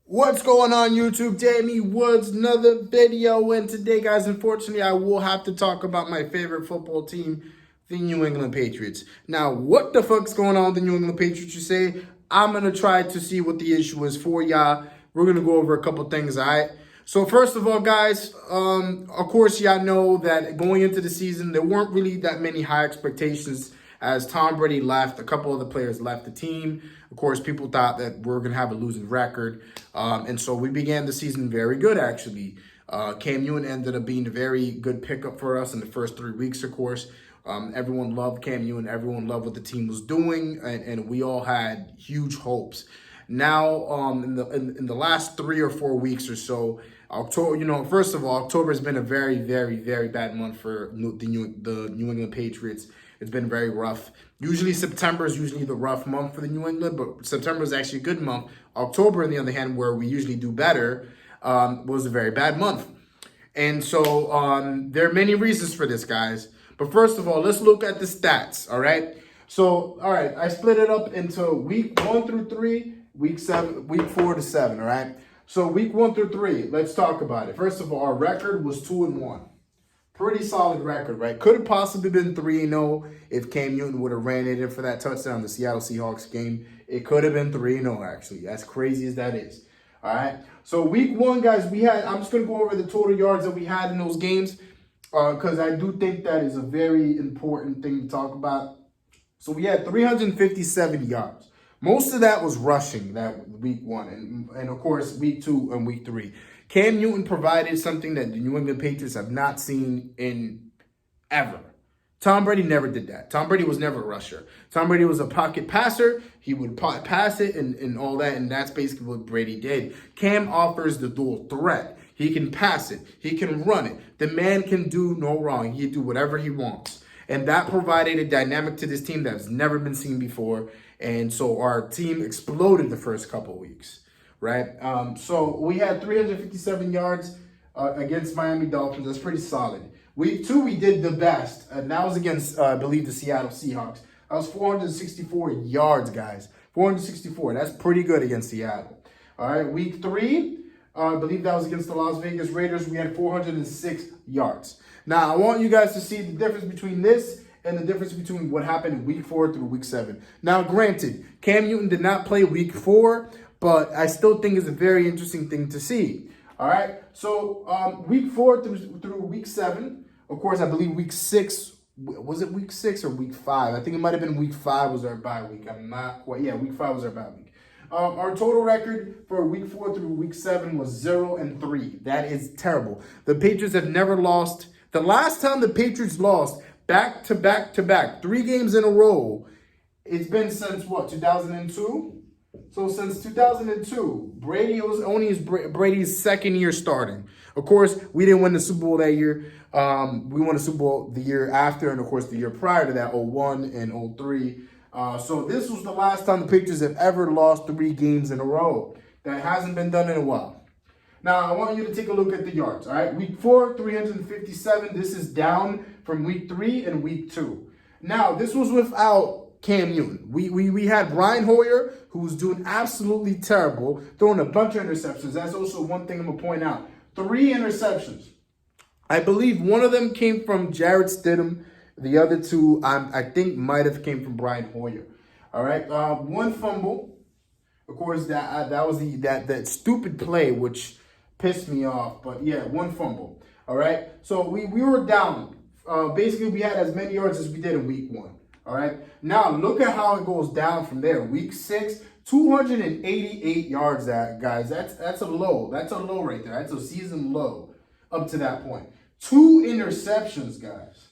What's going on YouTube? Jamie Woods, another video, and today guys, unfortunately I will have to talk about my favorite football team, the New England Patriots. Now, what the fuck's going on with the New England Patriots, you say? I'm going to try to see what the issue is for y'all. We're going to go over a couple things, all right? So first of all, guys, of course, y'all know that going into the season, there weren't really that many high expectations as Tom Brady left. A couple of the players left the team. Of course, people thought that we were going to have a losing record. And so we began the season very good, actually. Cam Newton ended up being a very good pickup for us in the first 3 weeks, of course. Everyone loved Cam Newton. Everyone loved what the team was doing. And we all had huge hopes. Now, in the last 3 or 4 weeks or so, October, first of all, October has been a very, very, very bad month for the New England Patriots. It's been very rough. Usually September is usually the rough month for the New England, but September is actually a good month. October, on the other hand, where we usually do better, was a very bad month. And so there are many reasons for this, guys. But first of all, let's look at the stats, all right? So, all right, I split it up into week 1 through 3, week 4 to 7, all right? So week 1 through 3, let's talk about it. First of all, our record was 2-1. Pretty solid record, right? Could have possibly been 3-0 if Cam Newton would have ran it in for that touchdown in the Seattle Seahawks game. It could have been 3-0, actually. As crazy as that is. All right? So week 1, guys, I'm just going to go over the total yards that we had in those games because I do think that is a very important thing to talk about. So we had 357 yards. Most of that was rushing that week 1 and of course, week 2 and week 3. Cam Newton provided something that the New England Patriots have not seen in ever. Tom Brady never did that. Tom Brady was never a rusher. Tom Brady was a pocket passer. He would pass it and all that, and that's basically what Brady did. Cam offers the dual threat. He can pass it. He can run it. The man can do no wrong. He can do whatever he wants. And that provided a dynamic to this team that has never been seen before. And so our team exploded the first couple of weeks. Right? So we had 357 yards against Miami Dolphins. That's pretty solid. Week 2, we did the best. And that was against, I believe, the Seattle Seahawks. That was 464 yards, guys. 464. That's pretty good against Seattle. All right. Week 3, I believe that was against the Las Vegas Raiders. We had 406 yards. Now, I want you guys to see the difference between this and the difference between what happened in week 4 through week 7. Now, granted, Cam Newton did not play week 4, but I still think it's a very interesting thing to see. All right. So week 4 through week 7, of course, I believe week 6, was it week 6 or week 5? I think it might have been week 5 was our bye week. I'm not quite. Yeah, week 5 was our bye week. Our total record for week 4 through week 7 was 0-3. That is terrible. The Patriots have never lost. The last time the Patriots lost back to back to back, 3 games in a row, it's been since what, 2002? So since 2002, Brady was only Brady's second year starting. Of course, we didn't win the Super Bowl that year. We won the Super Bowl the year after, and of course the year prior to that, 01 and 03. So this was the last time the Patriots have ever lost 3 games in a row. That hasn't been done in a while. Now, I want you to take a look at the yards, all right? Week 4, 357. This is down from week 3 and week 2. Now, this was without Cam Newton. We had Brian Hoyer, who was doing absolutely terrible, throwing a bunch of interceptions. That's also one thing I'm going to point out. 3 interceptions. I believe one of them came from Jarrett Stidham. The other 2, I think, might have came from Brian Hoyer. All right. 1 fumble. Of course, that was that stupid play, which pissed me off. But, yeah, 1 fumble. All right. So we were down. Basically, we had as many yards as we did in week 1. All right. Now, look at how it goes down from there. Week 6, 288 yards, guys. That's a low. That's a low right there. That's a season low up to that point. 2 interceptions, guys.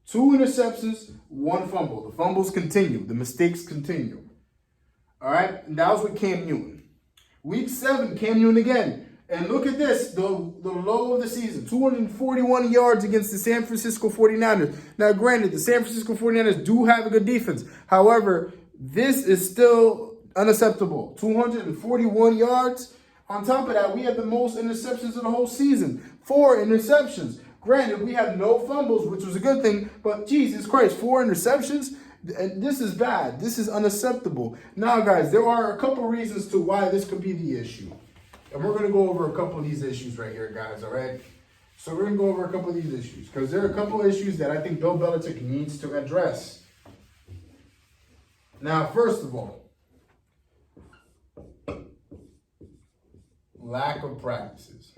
2 interceptions, 1 fumble. The fumbles continue. The mistakes continue. All right. And that was with Cam Newton. Week 7, Cam Newton again. And look at this, the low of the season, 241 yards against the San Francisco 49ers. Now, granted, the San Francisco 49ers do have a good defense. However, this is still unacceptable. 241 yards. On top of that, we had the most interceptions in the whole season. 4 interceptions. Granted, we had no fumbles, which was a good thing, but Jesus Christ, 4 interceptions? This is bad. This is unacceptable. Now, guys, there are a couple reasons to why this could be the issue. And we're going to go over a couple of these issues right here, guys, all right? So we're going to go over a couple of these issues because there are a couple of issues that I think Bill Belichick needs to address. Now, first of all, lack of practices.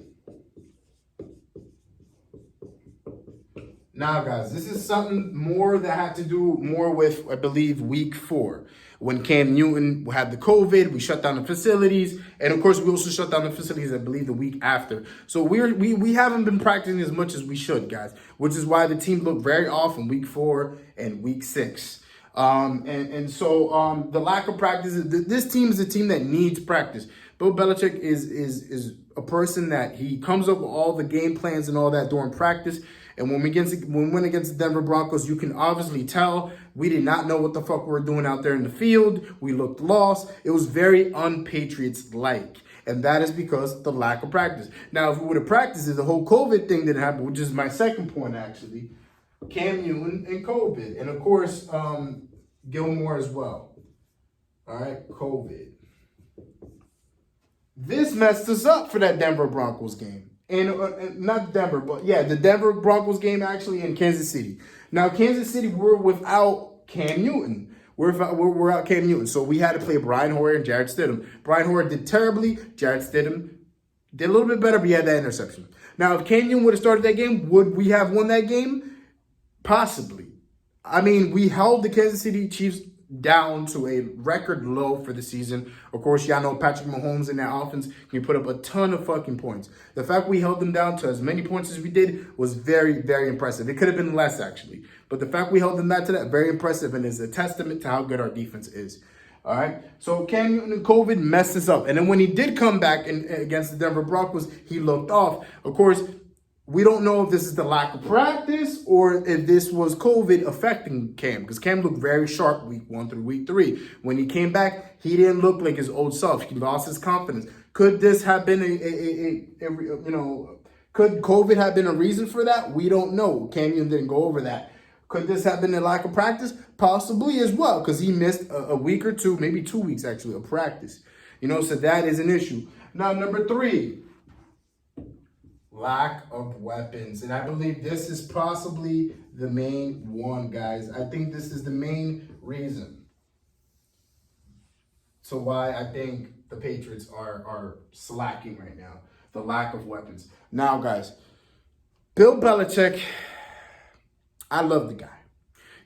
Now, guys, this is something more that had to do more with, I believe, week 4. When Cam Newton had the COVID, we shut down the facilities. And, of course, we also shut down the facilities, I believe, the week after. So we haven't been practicing as much as we should, guys, which is why the team looked very off in week 4 and week 6. So the lack of practice, this team is a team that needs practice. Bill Belichick is a person that he comes up with all the game plans and all that during practice. And when we went against the Denver Broncos, you can obviously tell we did not know what the fuck we were doing out there in the field. We looked lost. It was very un-Patriots-like. And that is because of the lack of practice. Now, if we would have practiced it, the whole COVID thing didn't happen, which is my second point, actually. Cam Newton and COVID. And, of course, Gilmore as well. All right, COVID. This messed us up for that Denver Broncos game. And not Denver, but yeah, the Denver Broncos game actually in Kansas City. Now, Kansas City, we're without Cam Newton. We're without Cam Newton. So we had to play Brian Hoyer and Jarrett Stidham. Brian Hoyer did terribly. Jarrett Stidham did a little bit better, but he had that interception. Now, if Cam Newton would have started that game, would we have won that game? Possibly. I mean, we held the Kansas City Chiefs down to a record low for the season. Of course, y'all know Patrick Mahomes in that offense can put up a ton of fucking points. The fact we held them down to as many points as we did was very, very impressive. It could have been less, actually. But the fact we held them down to that, very impressive, and is a testament to how good our defense is. All right? So Cam Newton and COVID messed us up. And then when he did come back against the Denver Broncos, he looked off. Of course, we don't know if this is the lack of practice or if this was COVID affecting Cam, because Cam looked very sharp week 1 through week 3. When he came back, he didn't look like his old self. He lost his confidence. Could this have been could COVID have been a reason for that? We don't know. Cam Newton didn't go over that. Could this have been a lack of practice? Possibly as well, because he missed a week or 2, maybe 2 weeks actually, of practice. So that is an issue. Now, number 3. Lack of weapons. And I believe this is possibly the main one, guys. I think this is the main reason. So why I think the Patriots are slacking right now. The lack of weapons. Now, guys, Bill Belichick, I love the guy.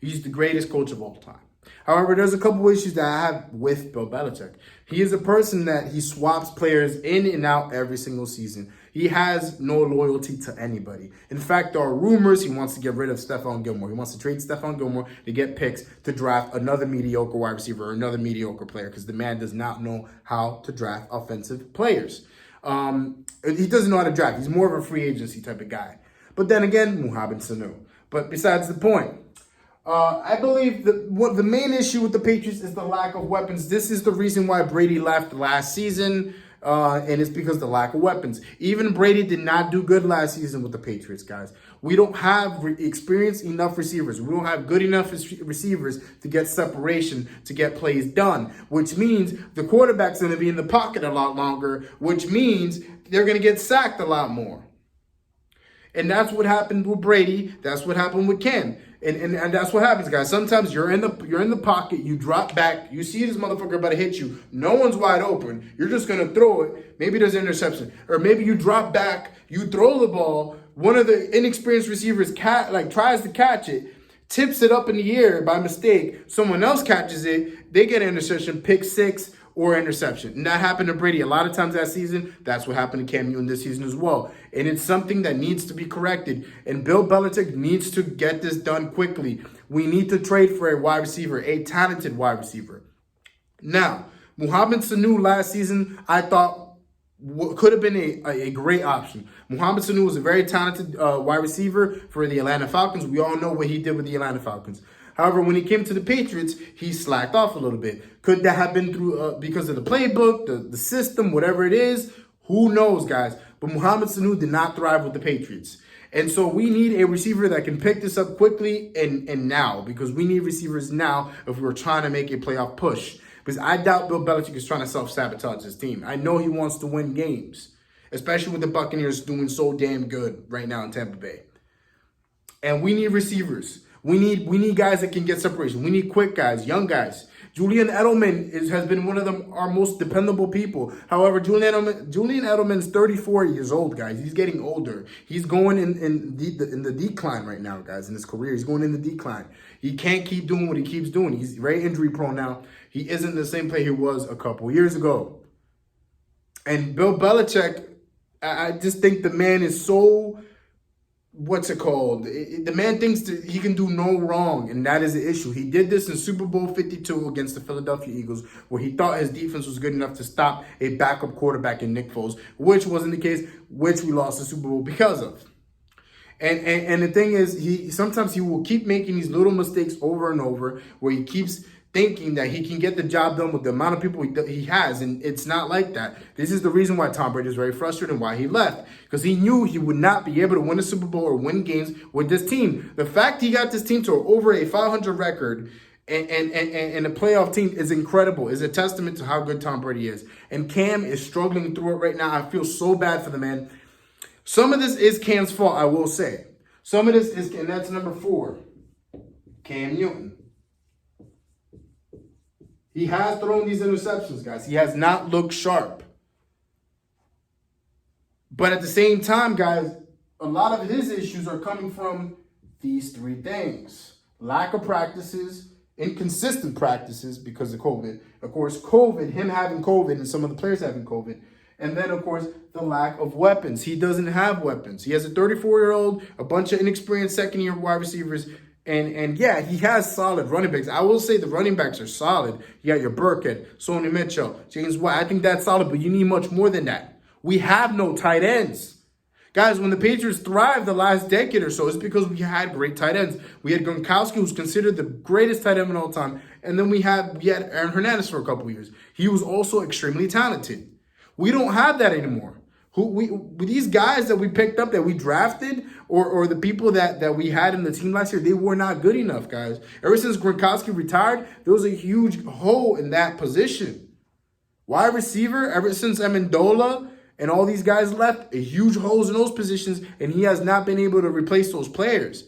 He's the greatest coach of all time. However, there's a couple issues that I have with Bill Belichick. He is a person that he swaps players in and out every single season. He has no loyalty to anybody. In fact, there are rumors he wants to get rid of Stephon Gilmore. He wants to trade Stephon Gilmore to get picks to draft another mediocre wide receiver or another mediocre player, because the man does not know how to draft offensive players. He doesn't know how to draft. He's more of a free agency type of guy. But then again, Mohamed Sanu. But besides the point, I believe the main issue with the Patriots is the lack of weapons. This is the reason why Brady left last season, and it's because of the lack of weapons. Even Brady did not do good last season with the Patriots, guys. We don't have experienced enough receivers. We don't have good enough receivers to get separation, to get plays done, which means the quarterback's going to be in the pocket a lot longer, which means they're going to get sacked a lot more. And that's what happened with Brady. That's what happened with Cam. And that's what happens, guys. Sometimes you're in the pocket, you drop back, you see this motherfucker about to hit you. No one's wide open. You're just gonna throw it. Maybe there's an interception, or maybe you drop back, you throw the ball. One of the inexperienced receivers tries to catch it, tips it up in the air by mistake. Someone else catches it. They get an interception, pick 6. Or interception. And that happened to Brady a lot of times that season. That's what happened to Cam Newton this season as well. And it's something that needs to be corrected. And Bill Belichick needs to get this done quickly. We need to trade for a wide receiver, a talented wide receiver. Now, Mohamed Sanu last season, I thought could have been a great option. Mohamed Sanu was a very talented wide receiver for the Atlanta Falcons. We all know what he did with the Atlanta Falcons. However, when he came to the Patriots, he slacked off a little bit. Could that have been through because of the playbook, the system, whatever it is? Who knows, guys? But Mohamed Sanu did not thrive with the Patriots. And so we need a receiver that can pick this up quickly and now, because we need receivers now if we're trying to make a playoff push. Because I doubt Bill Belichick is trying to self-sabotage his team. I know he wants to win games, especially with the Buccaneers doing so damn good right now in Tampa Bay. And we need receivers. We need guys that can get separation. We need quick guys, young guys. Julian Edelman has been one of our most dependable people. However, Julian Edelman's 34 years old, guys. He's getting older. He's going in the decline right now, guys, in his career. He's going in the decline. He can't keep doing what he keeps doing. He's very injury prone now. He isn't the same player he was a couple years ago. And Bill Belichick, I just think the man is so... what's it called? The man thinks that he can do no wrong, and that is the issue. He did this in Super Bowl 52 against the Philadelphia Eagles, where he thought his defense was good enough to stop a backup quarterback in Nick Foles, which wasn't the case, which we lost the Super Bowl because of. And the thing is, sometimes he will keep making these little mistakes over and over, where he keeps thinking that he can get the job done with the amount of people he has, and it's not like that. This is the reason why Tom Brady is very frustrated and why he left, because he knew he would not be able to win a Super Bowl or win games with this team. The fact he got this team to over a 500 record and a playoff team is incredible, is a testament to how good Tom Brady is. And Cam is struggling through it right now. I feel so bad for the man. Some of this is Cam's fault, I will say. Some of this is, and that's number 4, Cam Newton. He has thrown these interceptions, guys. He has not looked sharp. But at the same time, guys, a lot of his issues are coming from these 3 things. Lack of practices, inconsistent practices because of COVID. Of course, COVID, him having COVID and some of the players having COVID. And then, of course, the lack of weapons. He doesn't have weapons. He has a 34-year-old, a bunch of inexperienced second-year wide receivers. And yeah, he has solid running backs. I will say the running backs are solid. You got your Burkhead, Sony Mitchell, James White. I think that's solid, but you need much more than that. We have no tight ends. Guys, when the Patriots thrived the last decade or so, it's because we had great tight ends. We had Gronkowski, who's considered the greatest tight end of all time. And then we had Aaron Hernandez for a couple of years. He was also extremely talented. We don't have that anymore. These guys that we picked up, that we drafted, or the people that we had in the team last year, they were not good enough, guys. Ever since Gronkowski retired, there was a huge hole in that position. Wide receiver, ever since Amendola and all these guys left, a huge holes in those positions, and he has not been able to replace those players.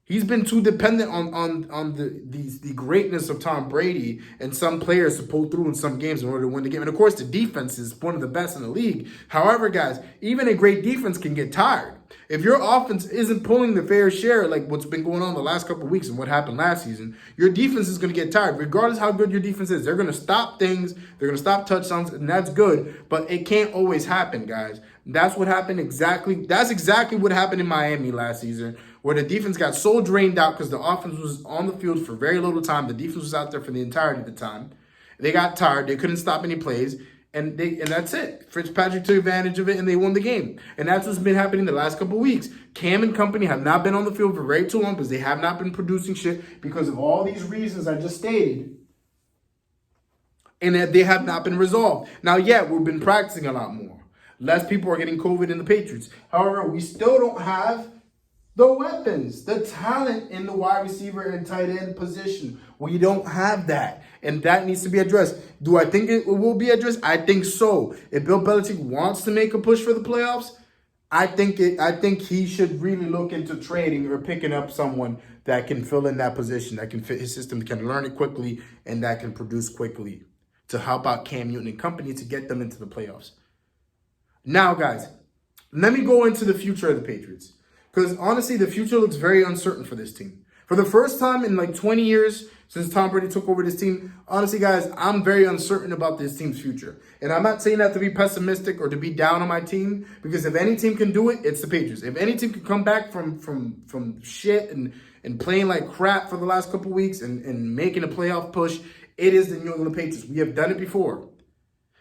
He's been too dependent on the greatness of Tom Brady and some players to pull through in some games in order to win the game. And, of course, the defense is one of the best in the league. However, guys, even a great defense can get tired. If your offense isn't pulling the fair share, like what's been going on the last couple of weeks and what happened last season, your defense is going to get tired. Regardless how good your defense is, they're going to stop things. They're going to stop touchdowns, and that's good. But it can't always happen, guys. That's what happened exactly. That's exactly what happened in Miami last season, where the defense got so drained out because the offense was on the field for very little time. The defense was out there for the entirety of the time. They got tired. They couldn't stop any plays. And that's it. Fitzpatrick took advantage of it, and they won the game. And that's what's been happening the last couple of weeks. Cam and company have not been on the field for very too long because they have not been producing shit because of all these reasons I just stated. And that they have not been resolved. Now, yeah, we've been practicing a lot more. Less people are getting COVID in the Patriots. However, we still don't have the weapons, the talent in the wide receiver and tight end position. We don't have that. And that needs to be addressed. Do I think it will be addressed? I think so. If Bill Belichick wants to make a push for the playoffs, I think he should really look into trading or picking up someone that can fill in that position, that can fit his system, that can learn it quickly, and that can produce quickly to help out Cam Newton and company to get them into the playoffs. Now, guys, let me go into the future of the Patriots. Because, honestly, the future looks very uncertain for this team. For the first time in like 20 years since Tom Brady took over this team, honestly, guys, I'm very uncertain about this team's future. And I'm not saying that to be pessimistic or to be down on my team, because if any team can do it, it's the Patriots. If any team can come back from shit and playing like crap for the last couple weeks and making a playoff push, it is the New England Patriots. We have done it before.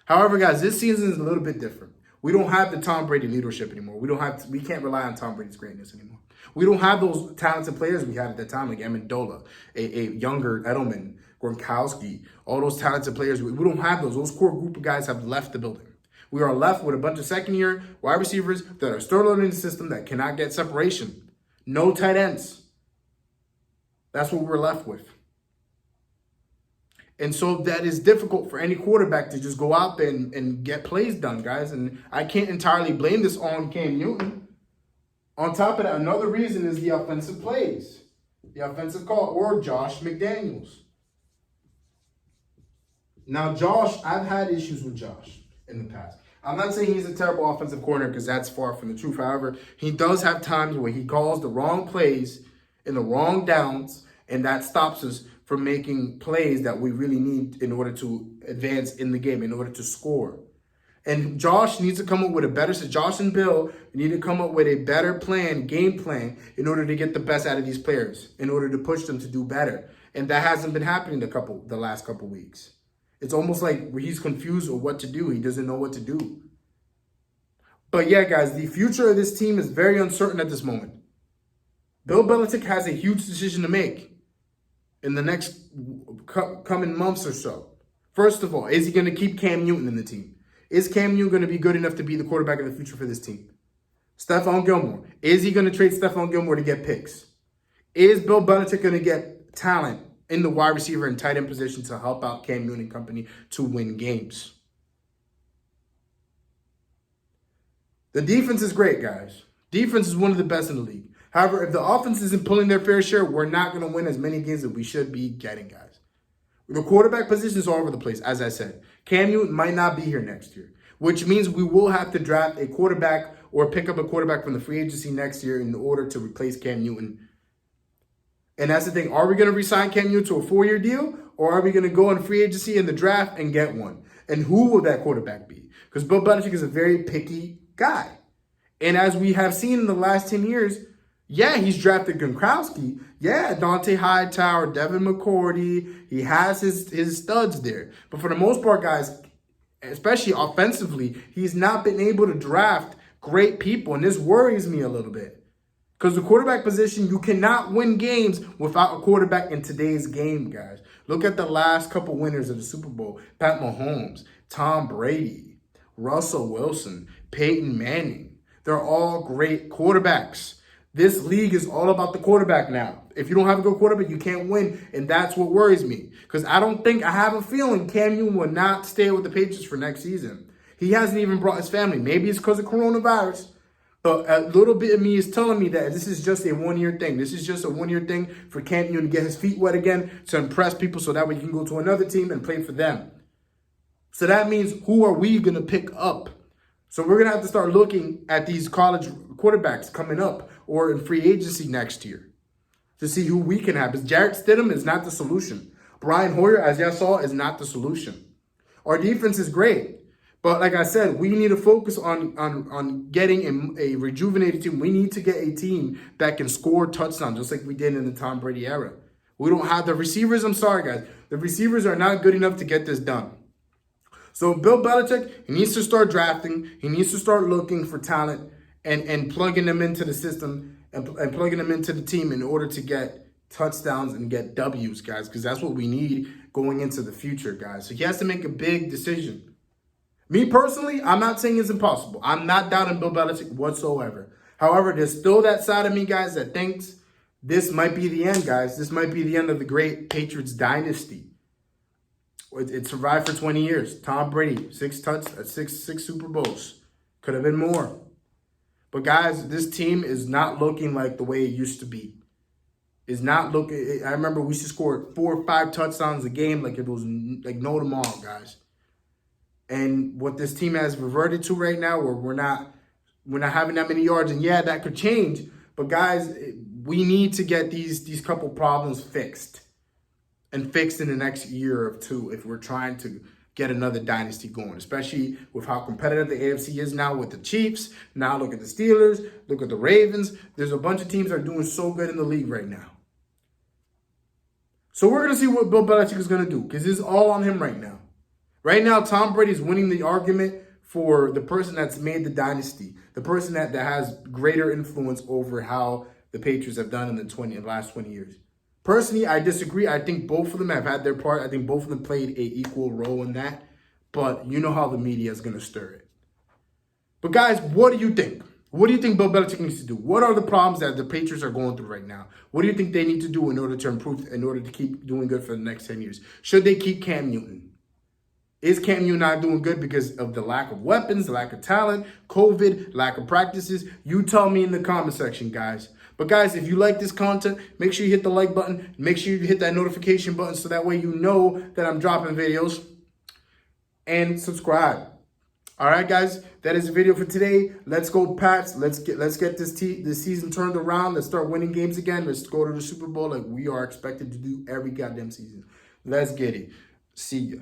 However, guys, this season is a little bit different. We don't have the Tom Brady leadership anymore. We can't rely on Tom Brady's greatness anymore. We don't have those talented players we had at that time, like Amendola, a younger Edelman, Gronkowski, all those talented players. We don't have those. Those core group of guys have left the building. We are left with a bunch of second-year wide receivers that are still learning the system that cannot get separation. No tight ends. That's what we're left with. And so that is difficult for any quarterback to just go out there and get plays done, guys. And I can't entirely blame this on Cam Newton. On top of that, another reason is the offensive plays, the offensive call, or Josh McDaniels. Now, Josh, I've had issues with Josh in the past. I'm not saying he's a terrible offensive coordinator because that's far from the truth. However, he does have times where he calls the wrong plays in the wrong downs, and that stops us from making plays that we really need in order to advance in the game, in order to score. And Josh needs to come up with a better, so Josh and Bill need to come up with a better plan, game plan, in order to get the best out of these players, in order to push them to do better. And that hasn't been happening the last couple weeks. It's almost like he's confused on what to do. He doesn't know what to do. But yeah, guys, the future of this team is very uncertain at this moment. Bill Belichick has a huge decision to make in the next coming months or so. First of all, is he going to keep Cam Newton in the team? Is Cam Newton going to be good enough to be the quarterback of the future for this team? Stephon Gilmore. Is he going to trade Stephon Gilmore to get picks? Is Bill Belichick going to get talent in the wide receiver and tight end position to help out Cam Newton and company to win games? The defense is great, guys. Defense is one of the best in the league. However, if the offense isn't pulling their fair share, we're not going to win as many games as we should be getting, guys. The quarterback position is all over the place, as I said. Cam Newton might not be here next year, which means we will have to draft a quarterback or pick up a quarterback from the free agency next year in order to replace Cam Newton. And that's the thing. Are we going to re-sign Cam Newton to a 4-year deal, or are we going to go on free agency in the draft and get one? And who will that quarterback be? Because Bill Belichick is a very picky guy. And as we have seen in the last 10 years, yeah, he's drafted Gronkowski. Yeah, Dante Hightower, Devin McCourty. He has his studs there. But for the most part, guys, especially offensively, he's not been able to draft great people. And this worries me a little bit. Because the quarterback position, you cannot win games without a quarterback in today's game, guys. Look at the last couple winners of the Super Bowl. Pat Mahomes, Tom Brady, Russell Wilson, Peyton Manning. They're all great quarterbacks. This league is all about the quarterback now. If you don't have a good quarterback, you can't win, and that's what worries me. Because I have a feeling Cam Newton will not stay with the Patriots for next season. He hasn't even brought his family. Maybe it's because of coronavirus, but a little bit of me is telling me that this is just a one-year thing. This is just a one-year thing for Cam Newton to get his feet wet again, to impress people so that way he can go to another team and play for them. So that means, who are we going to pick up? So we're going to have to start looking at these college quarterbacks coming up or in free agency next year to see who we can have. Because Jarrett Stidham is not the solution. Brian Hoyer, as y'all saw, is not the solution. Our defense is great. But like I said, we need to focus on getting a rejuvenated team. We need to get a team that can score touchdowns just like we did in the Tom Brady era. We don't have the receivers. I'm sorry, guys. The receivers are not good enough to get this done. So Bill Belichick, he needs to start drafting. He needs to start looking for talent and plugging them into the system and plugging them into the team in order to get touchdowns and get W's, guys, because that's what we need going into the future, guys. So he has to make a big decision. Me personally, I'm not saying it's impossible. I'm not doubting Bill Belichick whatsoever. However, there's still that side of me, guys, that thinks this might be the end, guys. This might be the end of the great Patriots dynasty. It survived for 20 years. Tom Brady, 6 Super Bowls. Could have been more. But guys, this team is not looking like the way it used to be. Is not looking. I remember we used to score 4 or 5 touchdowns a game like it was like no tomorrow, guys. And what this team has reverted to right now, where we're not having that many yards, and yeah, that could change. But guys, we need to get these couple problems fixed. And fixed in the next year or two if we're trying to get another dynasty going, especially with how competitive the AFC is now with the Chiefs. Now look at the Steelers, look at the Ravens. There's a bunch of teams that are doing so good in the league right now. So we're going to see what Bill Belichick is going to do because it's all on him right now. Right now, Tom Brady is winning the argument for the person that's made the dynasty, the person that has greater influence over how the Patriots have done in the last 20 years. Personally, I disagree. I think both of them have had their part. I think both of them played an equal role in that. But you know how the media is going to stir it. But guys, what do you think? What do you think Bill Belichick needs to do? What are the problems that the Patriots are going through right now? What do you think they need to do in order to improve, in order to keep doing good for the next 10 years? Should they keep Cam Newton? Is Cam Newton not doing good because of the lack of weapons, the lack of talent, COVID, lack of practices? You tell me in the comment section, guys. But guys, if you like this content, make sure you hit the like button. Make sure you hit that notification button so that way you know that I'm dropping videos. And subscribe. All right, guys, that is the video for today. Let's go, Pats. Let's get this season turned around. Let's start winning games again. Let's go to the Super Bowl like we are expected to do every goddamn season. Let's get it. See ya.